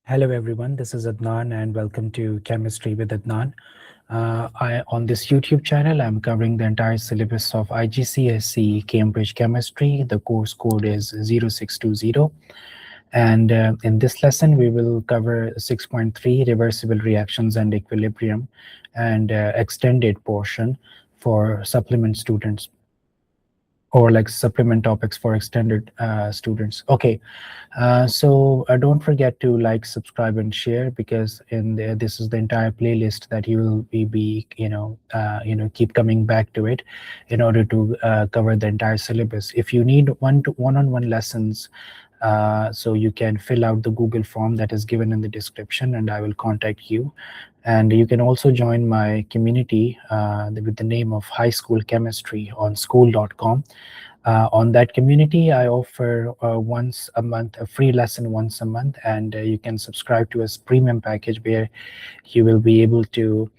Hello everyone, this is Adnan and welcome to Chemistry with Adnan. On this YouTube channel, I'm covering the entire syllabus of IGCSE Cambridge Chemistry. The course code is 0620. And in this lesson, we will cover 6.3 reversible reactions and equilibrium and extended portion for supplement students, or like supplement topics for extended students. Okay, so don't forget to like, subscribe, and share, because this is the entire playlist that you will be keep coming back to it in order to cover the entire syllabus. If you need one-on-one lessons, so you can fill out the Google form that is given in the description, and I will contact you. And you can also join my community with the name of High School Chemistry on school.com. On that community, I offer once a month, a free lesson once a month, and you can subscribe to a premium package where you will be able to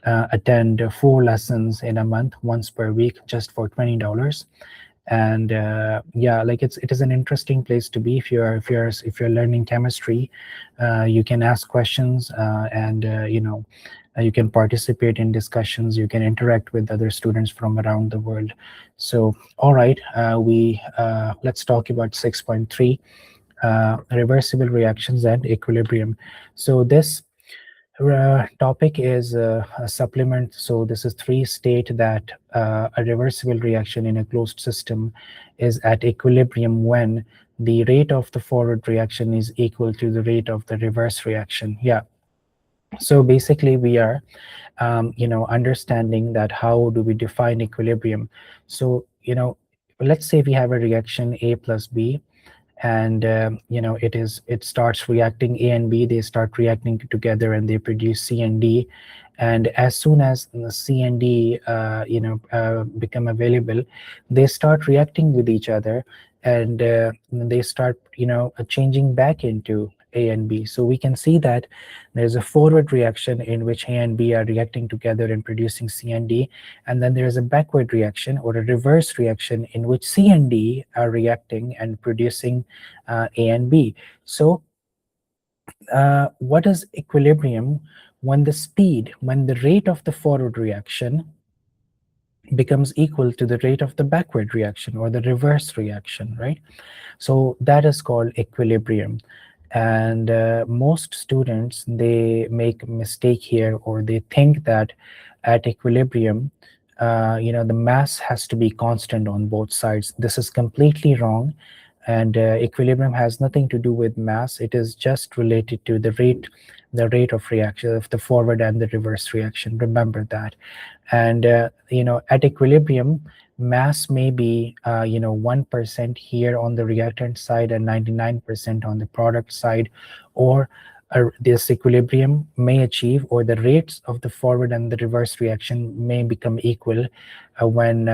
attend 4 lessons in a month, once per week, just for $20. And yeah, like it is an interesting place to be. If you're learning chemistry, you can ask questions, and you can participate in discussions, you can interact with other students from around the world. So all right, we let's talk about 6.3, reversible reactions and equilibrium. So this topic is a supplement. So this is 3 state that a reversible reaction in a closed system is at equilibrium when the rate of the forward reaction is equal to the rate of the reverse reaction. Yeah. So basically we are understanding that how do we define equilibrium. So let's say we have a reaction A plus B, and it starts reacting. A and B, they start reacting together and they produce C and D. And as soon as the C and D become available, they start reacting with each other, and they start changing back into A and B. So we can see that there's a forward reaction in which A and B are reacting together and producing C and D, and then there's a backward reaction or a reverse reaction in which C and D are reacting and producing A and B. So what is equilibrium? When the rate of the forward reaction becomes equal to the rate of the backward reaction or the reverse reaction, right? So that is called equilibrium. And most students, they make a mistake here, or they think that at equilibrium the mass has to be constant on both sides. This is completely wrong. And equilibrium has nothing to do with mass. It is just related to the rate of reaction of the forward and the reverse reaction. Remember that. And at equilibrium, mass may be 1% here on the reactant side and 99% on the product side, or this equilibrium may achieve, or the rates of the forward and the reverse reaction may become equal when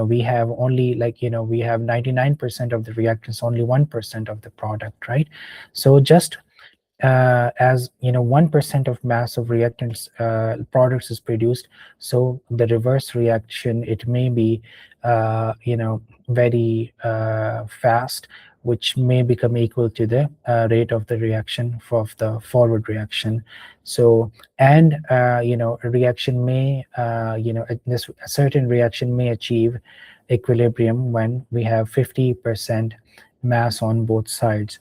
we have only, we have 99% of the reactants, only 1% of the product, right? So just as 1% of mass of reactants products is produced, so the reverse reaction, it may be very fast, which may become equal to the rate of the reaction of the forward reaction. So, and a reaction may a certain reaction may achieve equilibrium when we have 50% mass on both sides.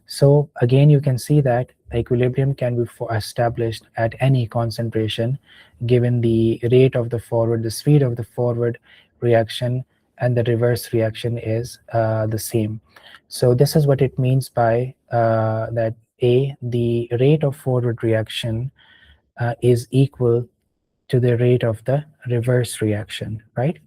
So again, you can see that equilibrium can be established at any concentration, given the rate of the forward, the speed of the forward reaction, and the reverse reaction is the same. So this is what it means by that the rate of forward reaction is equal to the rate of the reverse reaction, right?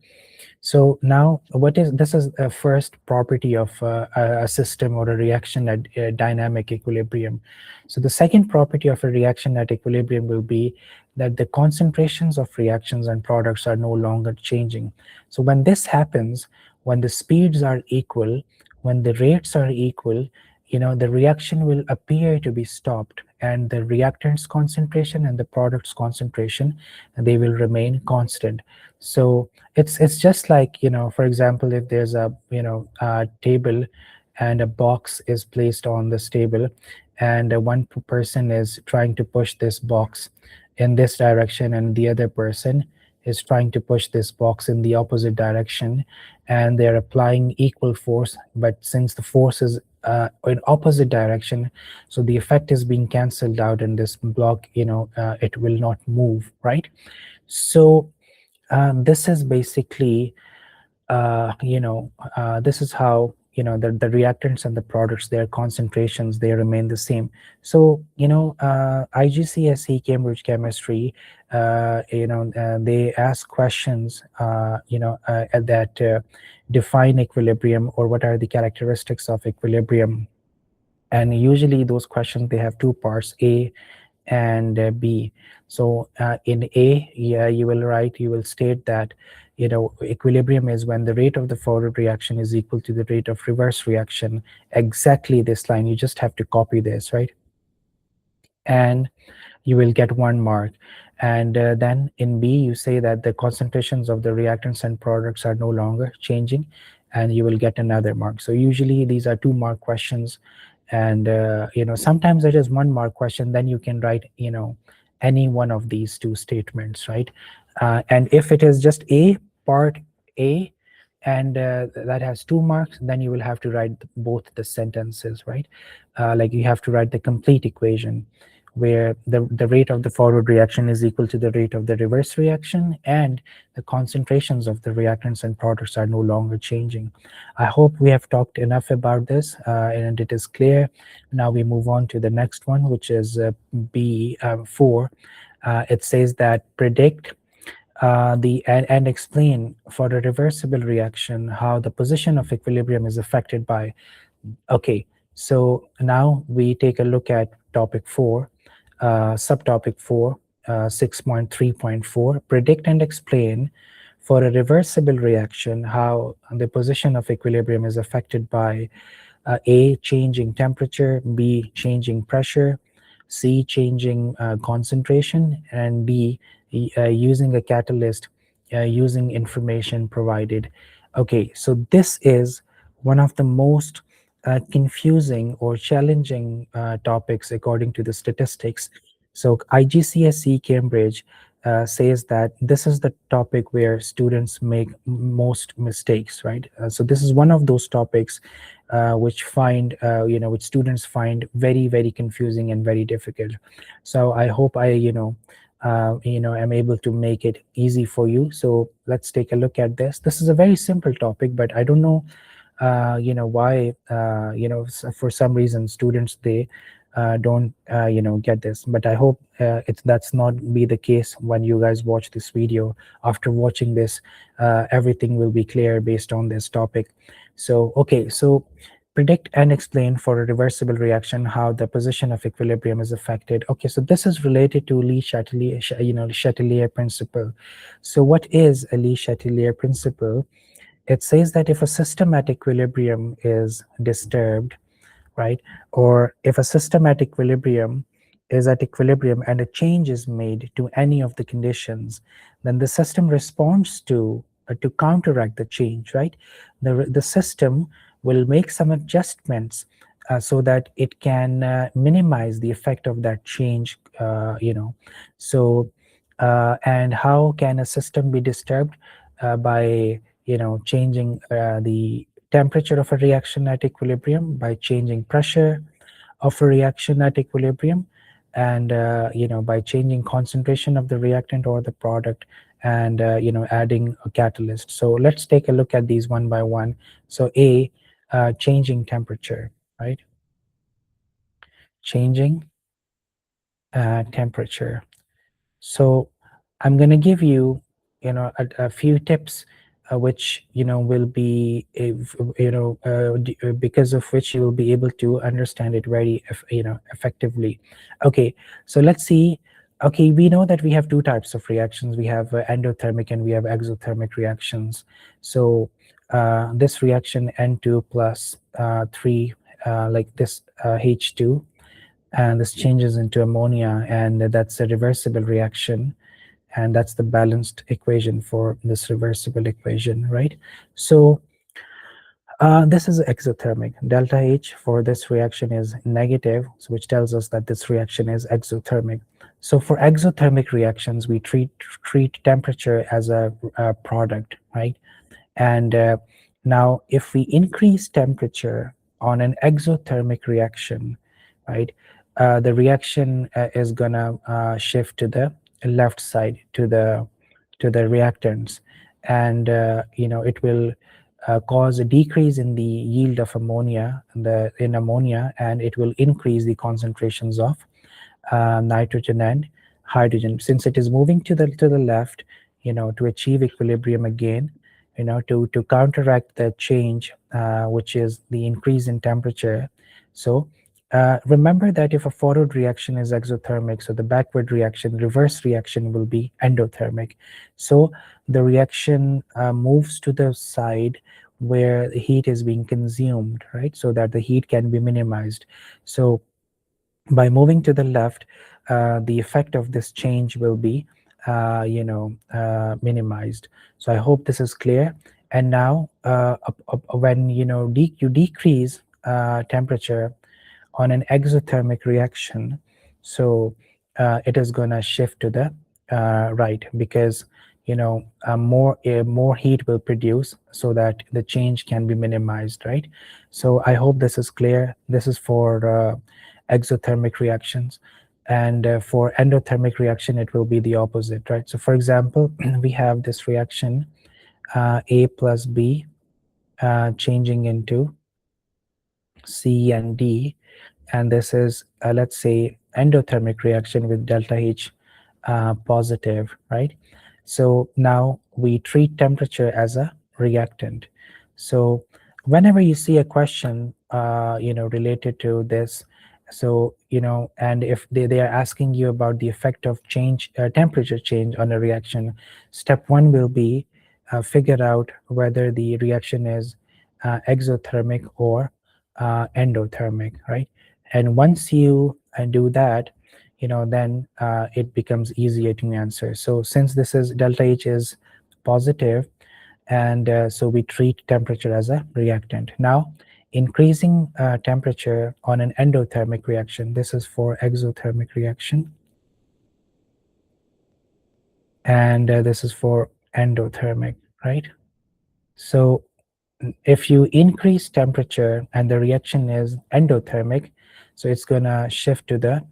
So now, this is a first property of a system or a reaction at dynamic equilibrium. So the second property of a reaction at equilibrium will be that the concentrations of reactions and products are no longer changing. So when this happens, when the speeds are equal, when the rates are equal, the reaction will appear to be stopped, and the reactant's concentration and the product's concentration, they will remain constant. So it's just like, for example, if there's a table, and a box is placed on this table, and one person is trying to push this box in this direction, and the other person is trying to push this box in the opposite direction, and they're applying equal force, but since the force is in opposite direction, so the effect is being cancelled out, and this block, it will not move, right? So this is basically this is how the reactants and the products, their concentrations, they remain the same. So IGCSE Cambridge Chemistry, they ask questions that define equilibrium, or what are the characteristics of equilibrium. And usually those questions, they have two parts, A and B. So in A, yeah, you will state that equilibrium is when the rate of the forward reaction is equal to the rate of reverse reaction. Exactly this line, you just have to copy this, right? And you will get 1 mark. And then in B, you say that the concentrations of the reactants and products are no longer changing, and you will get another mark. So usually these are 2-mark questions, and sometimes it is 1-mark question. Then you can write any one of these 2 statements, right? And if it is just A, part A, and that has 2 marks, then you will have to write both the sentences, right? Like you have to write the complete equation, where the rate of the forward reaction is equal to the rate of the reverse reaction, and the concentrations of the reactants and products are no longer changing. I hope we have talked enough about this, and it is clear. Now we move on to the next one, which is B4. It says that predict and explain for a reversible reaction how the position of equilibrium is affected by. Okay, so now we take a look at topic 4, subtopic 4, 6.3.4, predict and explain for a reversible reaction how the position of equilibrium is affected by A, changing temperature, B, changing pressure, C, changing concentration, and D, using a catalyst, using information provided. Okay, so this is one of the most confusing or challenging topics according to the statistics. So IGCSE Cambridge says that this is the topic where students make most mistakes, right? So this is one of those topics which students find very, very confusing and very difficult. So I hope I'm able to make it easy for you. So let's take a look at this. This is a very simple topic, but I don't know why for some reason students, they don't get this, but I hope that's not be the case when you guys watch this video. After watching this, everything will be clear based on this topic. So okay, so predict and explain for a reversible reaction how the position of equilibrium is affected. Okay, so this is related to Chatelier principle. So what is a Chatelier principle? It says that if a system at equilibrium is disturbed, right, or if a system at equilibrium is at equilibrium and a change is made to any of the conditions, then the system responds to counteract the change, right? The system will make some adjustments so that it can minimize the effect of that change, So, and how can a system be disturbed? By changing the temperature of a reaction at equilibrium, by changing pressure of a reaction at equilibrium, and by changing concentration of the reactant or the product, and adding a catalyst. So let's take a look at these one by one. So A, changing temperature, right? Changing temperature. So I'm going to give you a few tips which will be because of which you will be able to understand it very effectively. Okay, so let's see. Okay, we know that we have 2 types of reactions. We have endothermic and we have exothermic reactions. So this reaction N2 plus 3, like this H2, and this changes into ammonia, and that's a reversible reaction, and that's the balanced equation for this reversible equation, right? So This is exothermic. Delta H for this reaction is negative, so which tells us that this reaction is exothermic. So for exothermic reactions, we treat temperature as a product, right? And now if we increase temperature on an exothermic reaction, right, the reaction is gonna shift to the left side, to the reactants, and it will cause a decrease in the yield of ammonia in ammonia, and it will increase the concentrations of nitrogen and hydrogen. Since it is moving to the left, to achieve equilibrium again, to counteract the change, which is the increase in temperature. So remember that if a forward reaction is exothermic, so the backward reaction, reverse reaction, will be endothermic. So the reaction moves to the side where the heat is being consumed, right? So that the heat can be minimized. So by moving to the left, the effect of this change will be, minimized. So I hope this is clear. And now, when you decrease temperature on an exothermic reaction, so it is going to shift to the right, because more heat will produce, so that the change can be minimized, right? So I hope this is clear. This is for exothermic reactions. And for endothermic reaction, it will be the opposite, right? So for example, we have this reaction, A plus B changing into C and D, and this is, let's say, endothermic reaction with delta H positive, right? So now we treat temperature as a reactant. So whenever you see a question, related to this, so, and if they are asking you about the effect of temperature change on a reaction, step one will be figure out whether the reaction is exothermic or endothermic, right? And once you do that, then it becomes easier to answer. So since this is delta H is positive, and so we treat temperature as a reactant. Now, increasing temperature on an endothermic reaction, this is for exothermic reaction, and this is for endothermic, right? So if you increase temperature and the reaction is endothermic, so it's gonna shift to the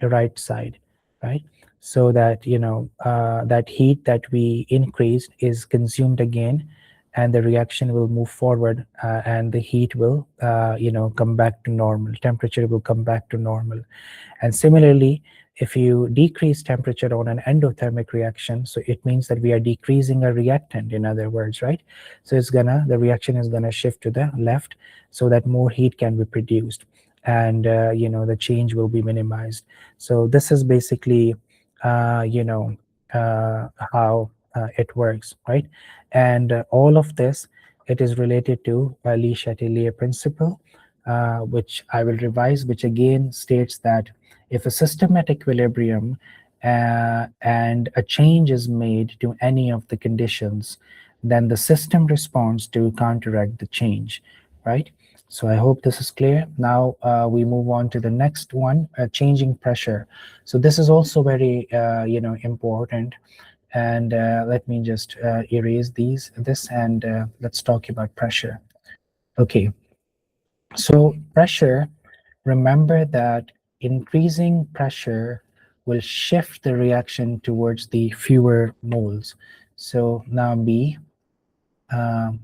right side, right? So that that heat that we increased is consumed again, and the reaction will move forward, and the heat will come back to normal. Temperature will come back to normal. And similarly, if you decrease temperature on an endothermic reaction, so it means that we are decreasing a reactant, in other words, right? So the reaction is gonna shift to the left, so that more heat can be produced, and the change will be minimized. So this is basically how it works, right? And all of this, it is related to Lee Chatelier principle, which I will revise, which again states that if a system at equilibrium and a change is made to any of the conditions, then the system responds to counteract the change, right? So I hope this is clear. Now we move on to the next one, changing pressure. So this is also very important. And let me just erase this, and let's talk about pressure. Okay, so pressure, remember that increasing pressure will shift the reaction towards the fewer moles. So now B,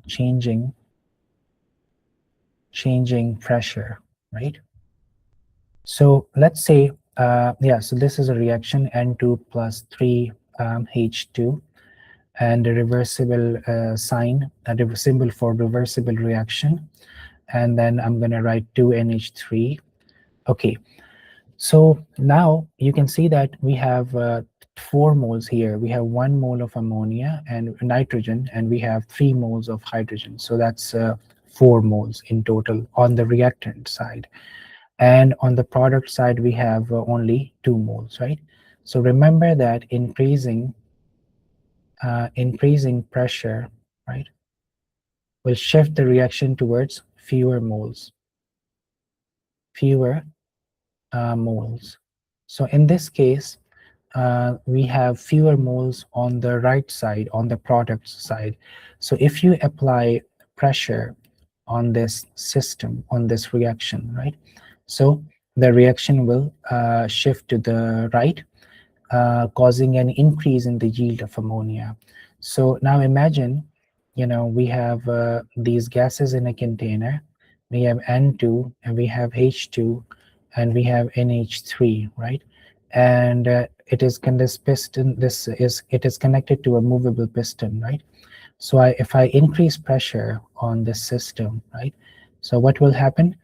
changing pressure, right? So let's say, so this is a reaction N2 plus 3 H2, and a reversible sign, a symbol for reversible reaction. And then I'm going to write 2NH3. Okay, so now you can see that we have 4 moles here. We have 1 mole of ammonia and nitrogen, and we have 3 moles of hydrogen. So that's 4 moles in total on the reactant side. And on the product side, we have only 2 moles, right? So remember that increasing pressure, right? will shift the reaction towards fewer moles. Fewer moles. So in this case, we have fewer moles on the right side, on the product side. So if you apply pressure on this system, on this reaction, right? So the reaction will shift to the right, causing an increase in the yield of ammonia. So now imagine, we have these gases in a container. We have N2 and we have H2 and we have NH3, right? And this piston, it is connected to a movable piston, right? So if I increase pressure on this system, right? So what will happen?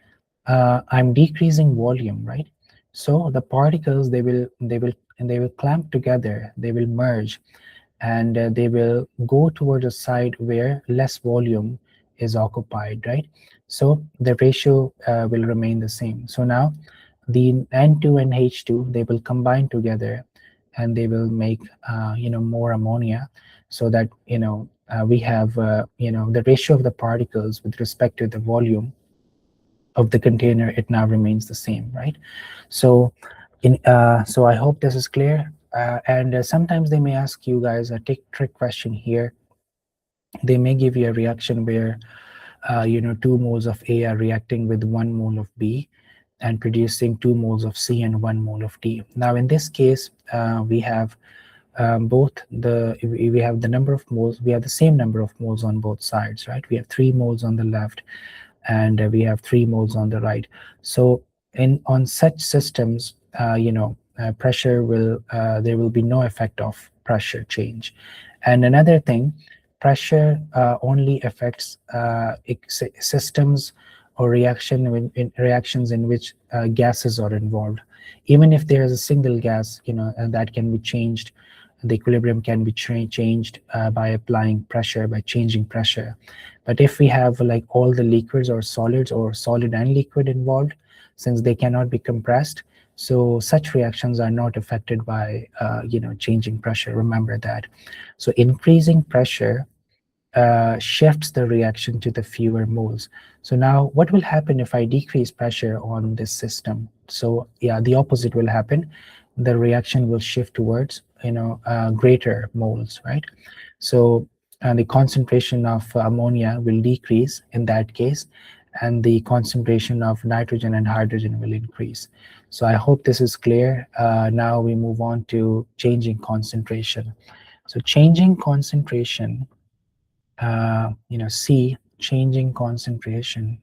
I'm decreasing volume, right? So the particles, they will clamp together, they will merge, and they will go towards a side where less volume is occupied, right? So the ratio will remain the same. So now the N2 and H2, they will combine together and they will make more ammonia, so that we have the ratio of the particles with respect to the volume of the container, it now remains the same, right? So so I hope this is clear. And sometimes they may ask you guys a trick question here. They may give you a reaction where 2 moles of A are reacting with 1 mole of B and producing 2 moles of C and 1 mole of D. Now in this case, we have both we have the number of moles, we have the same number of moles on both sides, right? We have 3 moles on the left and we have 3 moles on the right. So on such systems, pressure will there will be no effect of pressure change. And another thing, pressure only affects systems or reactions in which gases are involved. Even if there is a single gas, and that can be changed, the equilibrium can be changed by applying pressure, by changing pressure. But if we have like all the liquids or solids or solid and liquid involved, since they cannot be compressed, so such reactions are not affected by changing pressure. Remember that. So increasing pressure shifts the reaction to the fewer moles. So now what will happen if I decrease pressure on this system? So yeah, the opposite will happen. The reaction will shift towards greater moles, right? So the concentration of ammonia will decrease in that case, and the concentration of nitrogen and hydrogen will increase. So I hope this is clear. Now we move on to changing concentration. So changing concentration, C, changing concentration.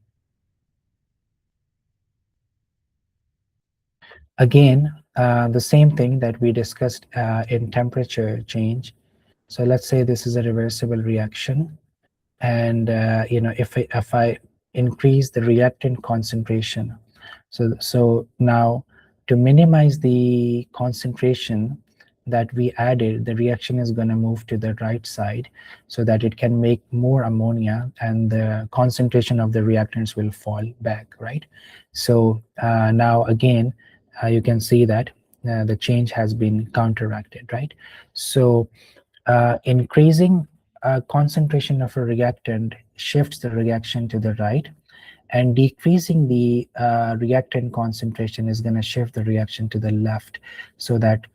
Again, the same thing that we discussed in temperature change. So let's say this is a reversible reaction, and if I increase the reactant concentration, so now to minimize the concentration that we added, the reaction is going to move to the right side so that it can make more ammonia and the concentration of the reactants will fall back, right? So now again, you can see that the change has been counteracted, right? So increasing concentration of a reactant shifts the reaction to the right, and decreasing the reactant concentration is going to shift the reaction to the left, so that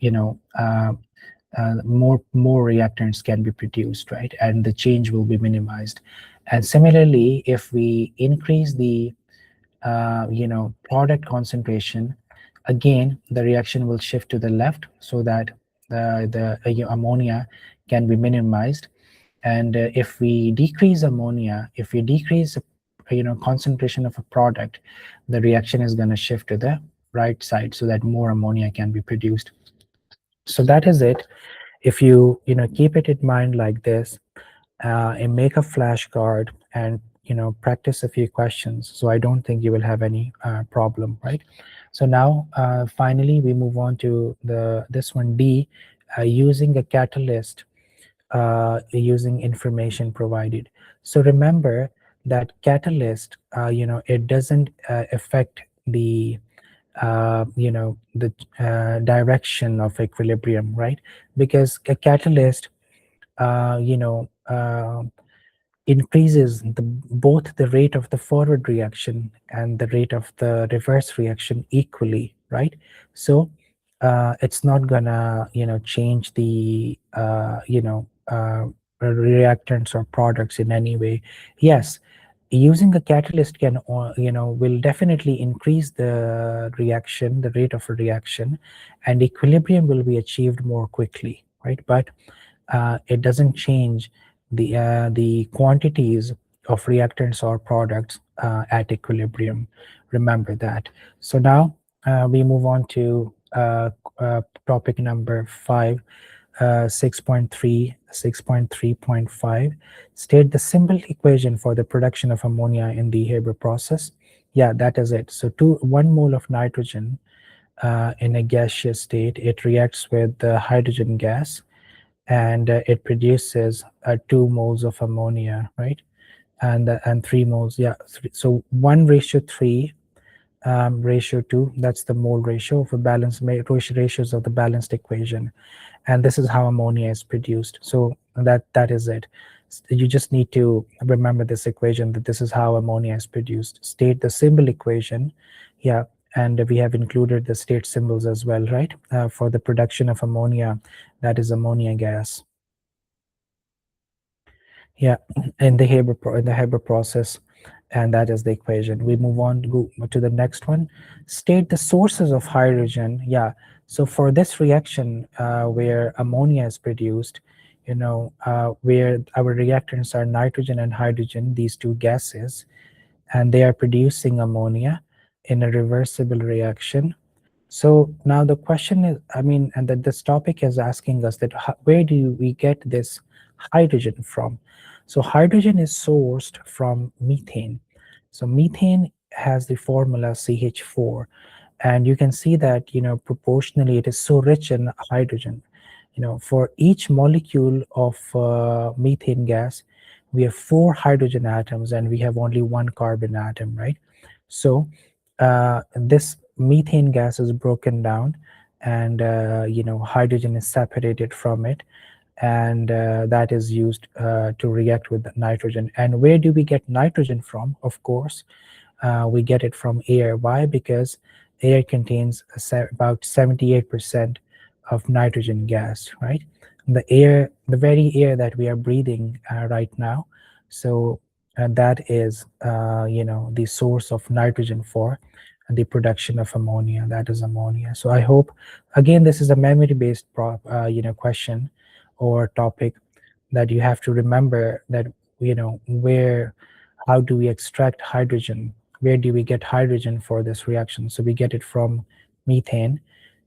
more reactants can be produced, right? And the change will be minimized. And similarly, if we increase the product concentration, again the reaction will shift to the left, so that the ammonia can be minimized. And if we decrease ammonia, if we decrease concentration of a product, the reaction is going to shift to the right side so that more ammonia can be produced. So that is it. If you keep it in mind like this, and make a flashcard and practice a few questions, so I don't think you will have any problem, right? So now finally we move on to this one, D, using a catalyst, using information provided. So remember that catalyst, it doesn't affect the direction of equilibrium, right? Because a catalyst, uh, you know uh, increases both the rate of the forward reaction and the rate of the reverse reaction equally, right? So it's not gonna, change the, reactants or products in any way. Yes, using a catalyst can, will definitely increase the reaction, the rate of a reaction, and equilibrium will be achieved more quickly, right? But it doesn't change the quantities of reactants or products at equilibrium. Remember that. So now we move on to topic number 5, 6.3, 6.3.5. State the simple equation for the production of ammonia in the Haber process. Yeah, that is it. So 1 mole of nitrogen in a gaseous state, it reacts with the hydrogen gas, and it produces 2 moles of ammonia, right? And 3 moles, yeah. So 1:3 ratio 2, that's the mole ratio of a balanced ratios of the balanced equation, and this is how ammonia is produced. So that is it. You just need to remember this equation, that this is how ammonia is produced. State the symbol equation. Yeah, and we have included the state symbols as well, right? For the production of ammonia, that is ammonia gas. Yeah, in the Haber process, and that is the equation. We move on, go to the next one. State the sources of hydrogen. Yeah, so for this reaction where ammonia is produced, where our reactants are nitrogen and hydrogen, these two gases, and they are producing ammonia in a reversible reaction. So now the question is, and that this topic is asking us that where do we get this hydrogen from? So hydrogen is sourced from methane. So methane has the formula CH4, and you can see that, proportionally it is so rich in hydrogen. For each molecule of methane gas, we have 4 hydrogen atoms and we have only 1 carbon atom, right? So this methane gas is broken down, and hydrogen is separated from it, and that is used to react with nitrogen. And where do we get nitrogen from? Of course, we get it from air. Why? Because air contains about 78% of nitrogen gas, right? The very air that we are breathing right now. So that is, the source of nitrogen for the production of ammonia. That is ammonia. So I hope, again, this is a memory-based question or topic, that you have to remember that, how do we extract hydrogen? Where do we get hydrogen for this reaction? So we get it from methane.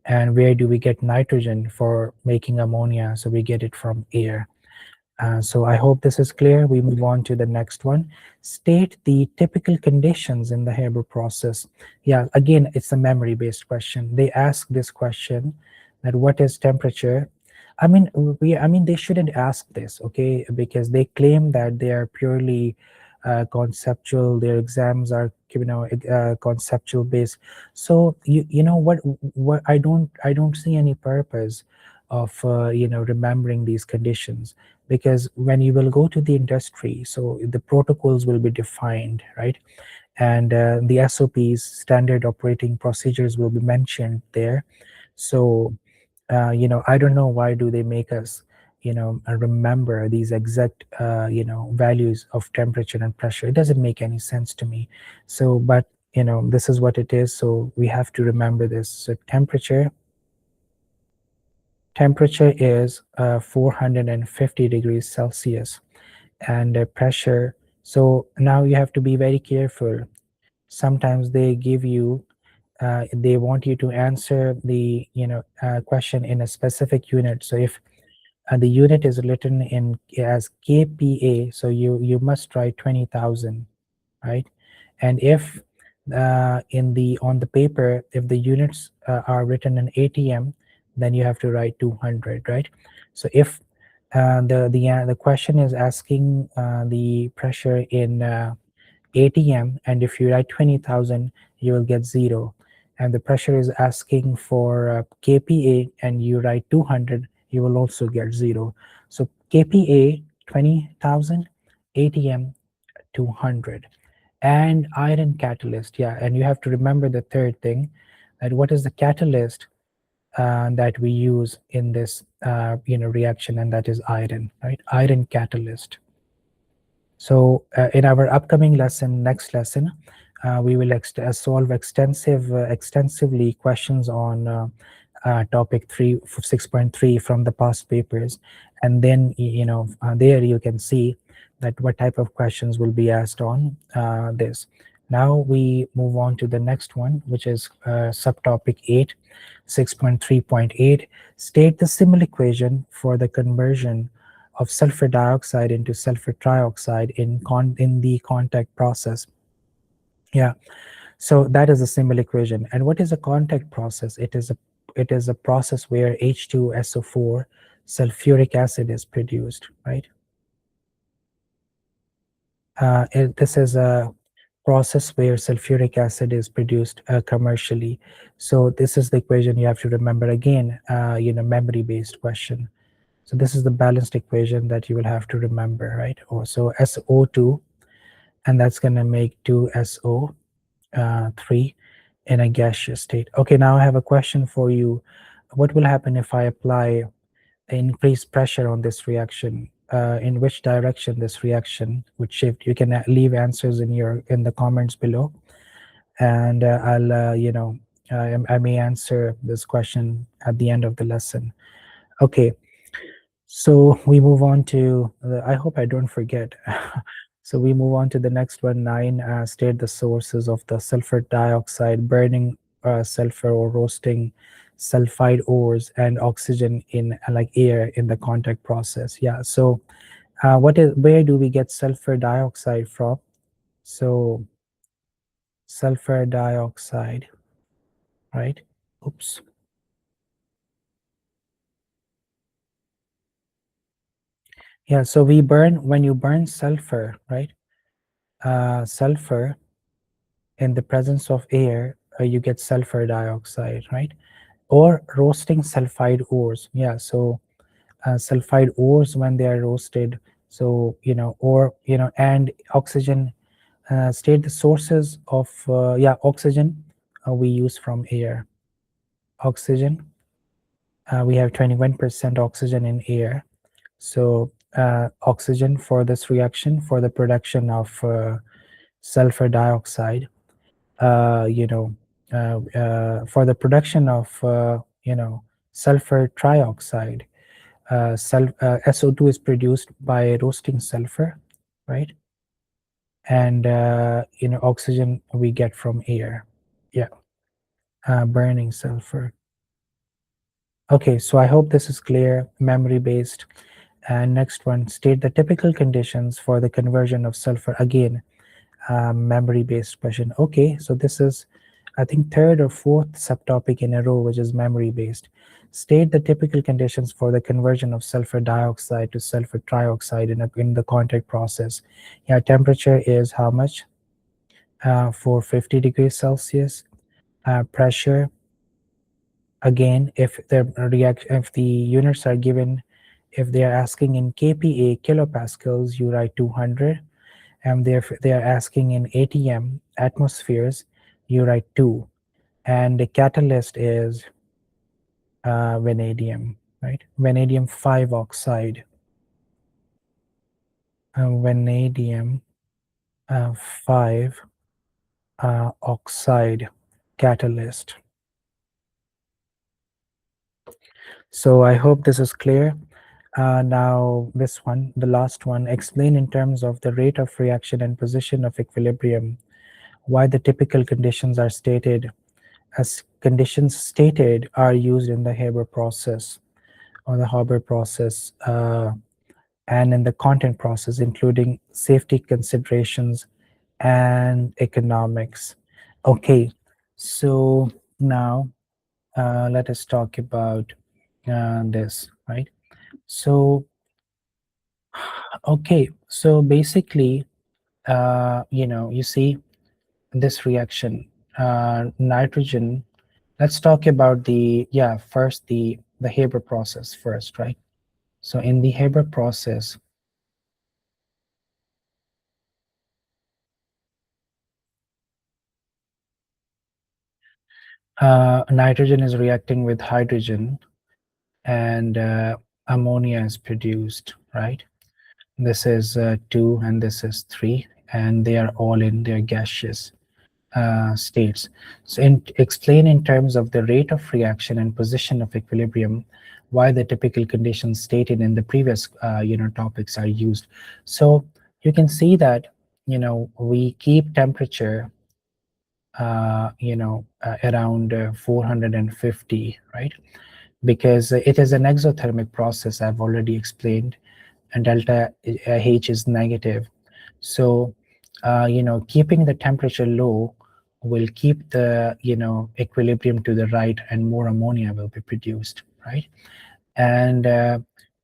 And where do we get nitrogen for making ammonia? So we get it from air. So I hope this is clear. We move on to the next one. State the typical conditions in the Haber process. Yeah, again, it's a memory-based question. They ask this question, that what is temperature? They shouldn't ask this, okay? Because they claim that they are purely conceptual. Their exams are, conceptual based. So you know what I don't see any purpose of remembering these conditions, because when you will go to the industry, so the protocols will be defined, right? And the SOPs, standard operating procedures, will be mentioned there. So I don't know why do they make us remember these exact values of temperature and pressure. It doesn't make any sense to me. So but this is what it is, so we have to remember this. So temperature is 450 degrees Celsius, and pressure. So now you have to be very careful. Sometimes they give you they want you to answer the question in a specific unit. So if the unit is written in as kPa, so you must write 20,000, right? And if in the on the paper, if the units are written in ATM, then you have to write 200, right? So if the question is asking the pressure in ATM, and if you write 20,000, you will get 0. And the pressure is asking for kPa, and you write 200, you will also get 0. So kPa 20,000, ATM 200. And iron catalyst, yeah, and you have to remember the third thing, that what is the catalyst that we use in this reaction, and that is iron, right? Iron catalyst. So in our upcoming lesson, next lesson, we will solve extensively questions on topic 6.3 from the past papers, and then there you can see that what type of questions will be asked on this. Now we move on to the next one, which is subtopic 8, 6.3.8. State the simple equation for the conversion of sulfur dioxide into sulfur trioxide in the contact process. Yeah, so that is a simple equation. And what is a contact process? It is a process where H2SO4 sulfuric acid is produced, right? This is a process where sulfuric acid is produced commercially. So this is the equation you have to remember. Again, memory-based question. So this is the balanced equation that you will have to remember, right? So SO2, and that's going to make 2SO3 in a gaseous state. Okay, now I have a question for you. What will happen if I apply increased pressure on this reaction? In which direction this reaction would shift? You can leave answers in the comments below, and I'll I may answer this question at the end of the lesson. Okay, so we move on to I hope I don't forget. So we move on to the next one, 9. State the sources of the sulfur dioxide, burning sulfur or roasting sulfide ores, and oxygen in like air in the contact process. Yeah, so where do we get sulfur dioxide from? So sulfur dioxide, right? Oops. Yeah, so when you burn sulfur, right? Sulfur in the presence of air, you get sulfur dioxide, right? Or roasting sulfide ores. Yeah, so sulfide ores when they are roasted. So, and oxygen, state the sources of, oxygen we use from air. Oxygen, we have 21% oxygen in air. So oxygen for this reaction, for the production of sulfur dioxide, for the production of sulfur trioxide, SO2 is produced by roasting sulfur, right? And oxygen we get from air. Yeah, burning sulfur. Okay, so I hope this is clear, memory based. And next one, state the typical conditions for the conversion of sulfur. Again, memory-based question. Okay, so this is, I think, third or fourth subtopic in a row, which is memory-based. State the typical conditions for the conversion of sulfur dioxide to sulfur trioxide in the contact process. Yeah, temperature is how much? 450 degrees Celsius. Pressure, again, if the units are given, if they are asking in kPa, kilopascals, you write 200. And they are asking in ATM, atmospheres, you write 2. And the catalyst is vanadium, right? Vanadium 5 oxide. Vanadium 5 oxide catalyst. So I hope this is clear. Now this one, the last one, explain in terms of the rate of reaction and position of equilibrium why the typical conditions are stated as conditions stated are used in the Haber process or the Haber process and in the content process, including safety considerations and economics. Okay, so now let us talk about this, right? So, okay, so basically, you see this reaction, nitrogen. Let's talk about first the Haber process first, right? So in the Haber process, Nitrogen is reacting with hydrogen, and ammonia is produced, right? This is 2 and this is 3, and they are all in their gaseous states. So explain in terms of the rate of reaction and position of equilibrium why the typical conditions stated in the previous topics are used. So you can see that we keep temperature around 450, right? Because it is an exothermic process, I've already explained, and delta H is negative. So keeping the temperature low will keep the equilibrium to the right, and more ammonia will be produced, right? And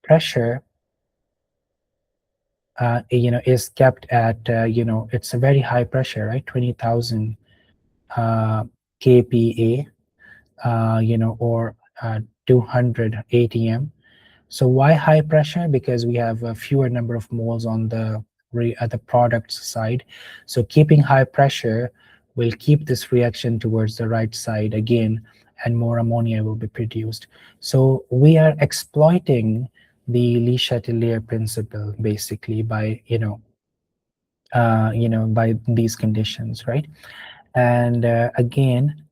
pressure is kept at it's a very high pressure, right? 20,000 kPa, or 200 atm. So why high pressure? Because we have a fewer number of moles on the at the product side. So keeping high pressure will keep this reaction towards the right side again, and more ammonia will be produced. So we are exploiting the Le Chatelier principle basically by by these conditions, right? And again,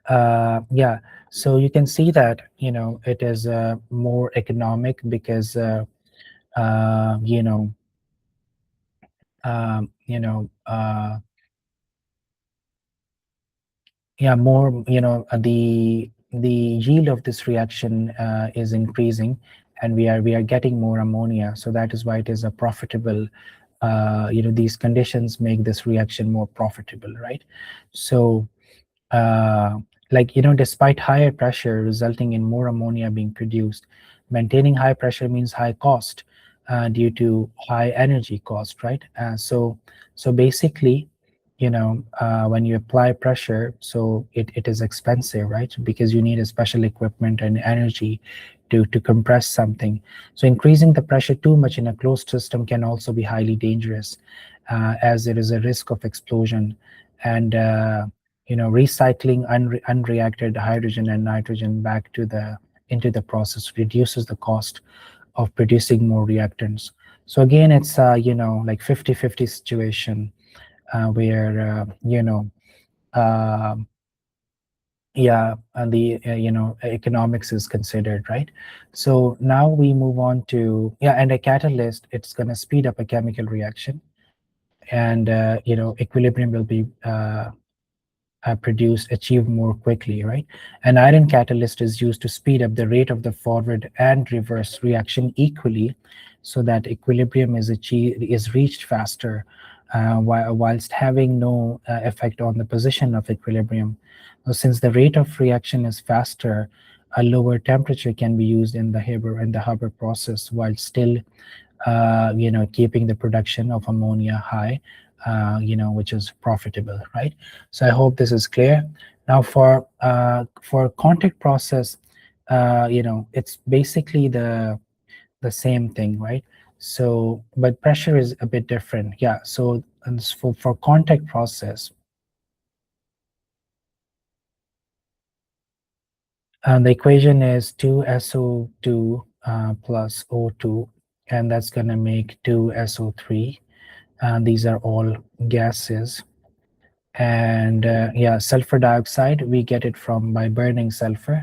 yeah, so you can see that it is more economic because uh, you know um, you know yeah, more the yield of this reaction is increasing, and we are getting more ammonia, so that is why it is a profitable these conditions make this reaction more profitable, right? So uh, despite higher pressure resulting in more ammonia being produced, maintaining high pressure means high cost due to high energy cost, right? So basically, when you apply pressure, so it is expensive, right? Because you need a special equipment and energy to compress something. So increasing the pressure too much in a closed system can also be highly dangerous, as there is a risk of explosion. And recycling unreacted hydrogen and nitrogen back to the into the process reduces the cost of producing more reactants. So again, it's like 50-50 situation, where uh, yeah, and the economics is considered, right? So now we move on to, yeah, and a catalyst, it's going to speed up a chemical reaction, and equilibrium will be produced, achieved more quickly, right? An iron catalyst is used to speed up the rate of the forward and reverse reaction equally, so that equilibrium is reached faster, whilst having no effect on the position of equilibrium. Since the rate of reaction is faster, a lower temperature can be used in the Haber process, while still keeping the production of ammonia high, which is profitable, right? So I hope this is clear. Now for contact process, it's basically the same thing, right? So, but pressure is a bit different. Yeah. So and for contact process, the equation is 2SO2 plus O2, and that's going to make 2SO3. These are all gases. And yeah, sulfur dioxide, we get it from by burning sulfur,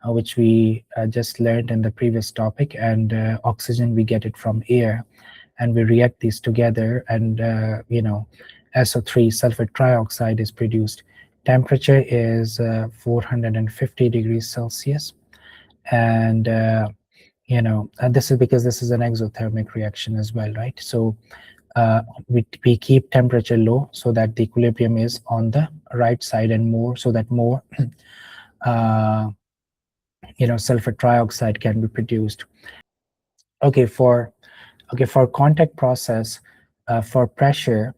which we just learned in the previous topic. And oxygen, we get it from air, and we react these together, and SO3, sulfur trioxide, is produced. Temperature is 450 degrees Celsius, and this is because this is an exothermic reaction as well, right? So we keep temperature low so that the equilibrium is on the right side, and more so that more uh, sulfur trioxide can be produced. Okay, for contact process, for pressure,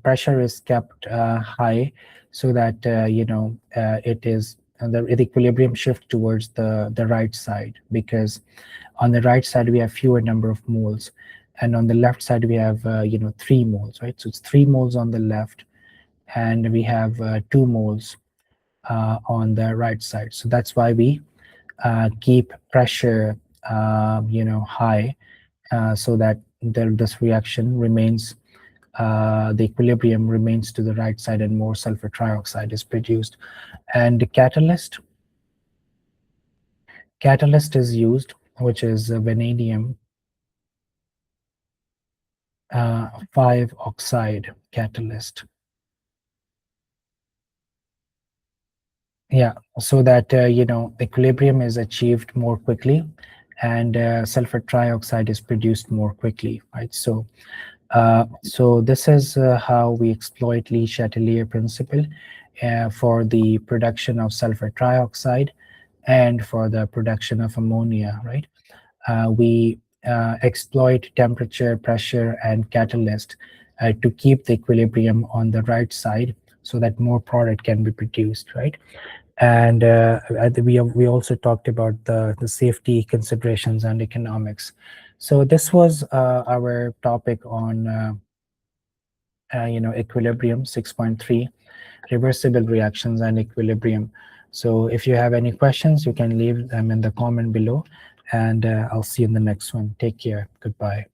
pressure is kept high, so that it is the equilibrium shift towards the right side, because on the right side we have fewer number of moles, and on the left side we have 3 moles, right? So it's 3 moles on the left, and we have 2 moles on the right side. So that's why we keep pressure high, so that this reaction remains, the equilibrium remains to the right side and more sulfur trioxide is produced. And the catalyst is used, which is vanadium 5-oxide catalyst. Yeah, so that equilibrium is achieved more quickly, and sulfur trioxide is produced more quickly, right? So this is how we exploit Lee-Chatelier principle for the production of sulfur trioxide and for the production of ammonia, right? We exploit temperature, pressure, and catalyst to keep the equilibrium on the right side so that more product can be produced, right? And we also talked about the safety considerations and economics. So this was our topic on equilibrium 6.3, reversible reactions and equilibrium. So if you have any questions, you can leave them in the comment below, and I'll see you in the next one. Take care. Goodbye.